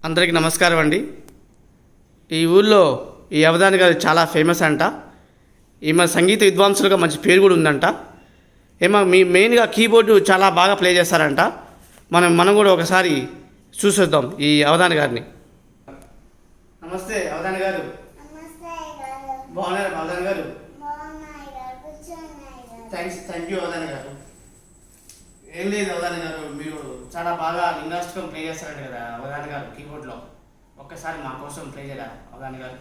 అందరికీ నమస్కారం అండి. ఈ ఊళ్ళో ఈ అవధాని గారు చాలా ఫేమస్ అంట. ఈమె సంగీత విద్వాంసులుగా మంచి పేరు కూడా ఉందంట. ఏమో మెయిన్గా కీబోర్డు చాలా బాగా ప్లే చేస్తారంట. మనం కూడా ఒకసారి చూసొద్దాం ఈ అవధాని గారిని. నమస్తే అవధాని గారు. బాగున్నారు అవధాని గారు? థ్యాంక్ యూ అవధాని గారు. ఏం లేదు అవధాని గారు, మీరు చాలా బాగా ఇండస్ట్రీగా ప్లే చేస్తారంట కదా అవధాని గారు కీబోర్డ్లో. ఒక్కసారి మా కోసం ప్లే చేయరా అవధాని గారు?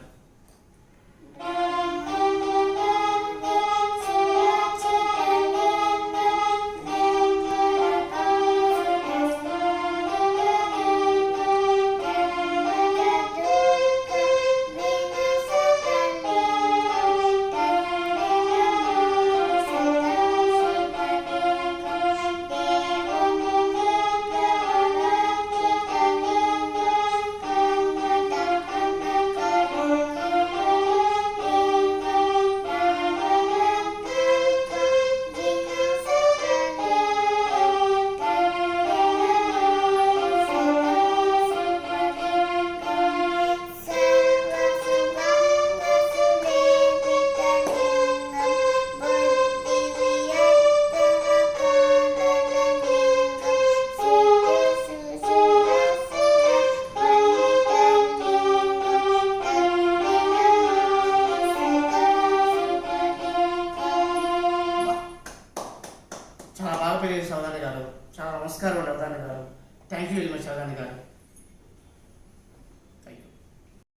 చాలా బాగా ప్లే చేసిన అవధాని గారు. చాలా నమస్కారం అండి అవధాని గారు. Thank you very much Avadhani గారు.